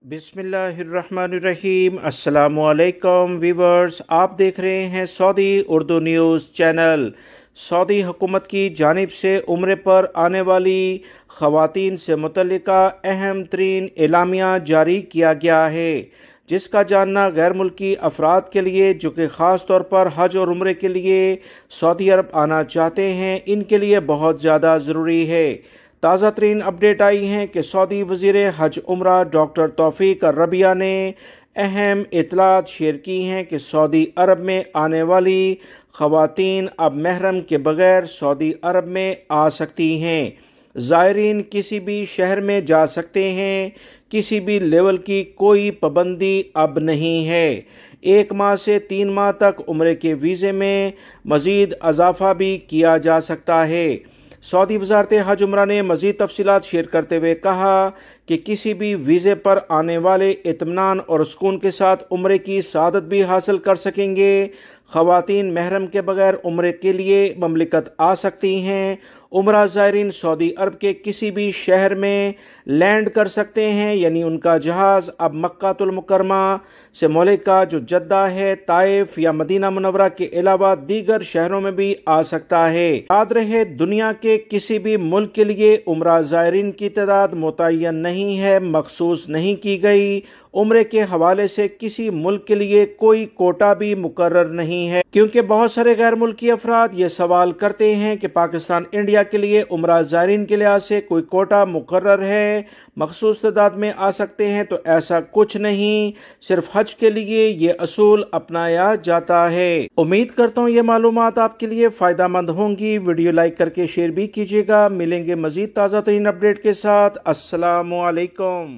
बिस्मिल्लाहिर्रहमानिर्रहीम। अस्सलामुअलैकुम व्यूवर्स, आप देख रहे हैं Saudi Urdu news channel. Saudi हुकूमत की जानिब से उम्रे पर आने वाली ख़वातीन से मुतल्लिका अहम तरीन एलामिया जारी किया गया है, जिसका जानना गैर मुल्की अफराद के लिए जो कि ख़ास तौर पर हज और उम्रे के लिए सऊदी अरब आना चाहते हैं, इनके लिए बहुत ज़्यादा ज़रूरी है। ताज़ा तरीन अपडेट आई है कि सऊदी वज़ीर हज उम्रा डॉक्टर तौफीक रबिया ने अहम इतलात शेयर की हैं कि सऊदी अरब में आने वाली ख़वातीन अब महरम के बगैर सऊदी अरब में आ सकती हैं। ज़ायरीन किसी भी शहर में जा सकते हैं, किसी भी लेवल की कोई पाबंदी अब नहीं है। 1 माह से 3 माह तक उम्रे के वीज़े में मज़ीद इजाफा भी किया जा सकता है। सऊदी वज़ारत हज उम्रा ने मज़ीद तफसीलात शेयर करते हुए कहा कि किसी भी वीज़े पर आने वाले इत्मीनान और सुकून के साथ उम्रे की सआदत भी हासिल कर सकेंगे। ख़वातीन महरम के बगैर उम्रे के लिए ममलिकत आ सकती हैं। उम्रा ज़ायरीन सऊदी अरब के किसी भी शहर में लैंड कर सकते हैं, यानी उनका जहाज़ अब मक्कातुल मुकर्रमा से मुल्का जो जद्दा है, ताइफ या मदीना मुनव्वरा के अलावा दीगर शहरों में भी आ सकता है। याद रहे, दुनिया के किसी भी मुल्क के लिए उम्रा ज़ायरीन की तादाद मुतय्यन नहीं है, मखसूस नहीं की गई। उम्रे के हवाले से किसी मुल्क के लिए कोई कोटा भी मुकर्रर नहीं है, क्योंकि बहुत सारे गैर मुल्की अफराद ये सवाल करते हैं कि पाकिस्तान इंडिया के लिए उम्रा ज़ायरीन के लिहाज से कोई कोटा मुकर्रर है, मखसूस तादाद में आ सकते हैं। तो ऐसा कुछ नहीं, सिर्फ हज के लिए ये असूल अपनाया जाता है। उम्मीद करता हूँ ये मालूमात आपके लिए फायदा मंद होंगी। वीडियो लाइक करके शेयर भी कीजिएगा। मिलेंगे मजीद ताज़ा तरीन अपडेट के साथ। अस्सलामु अलैकुम।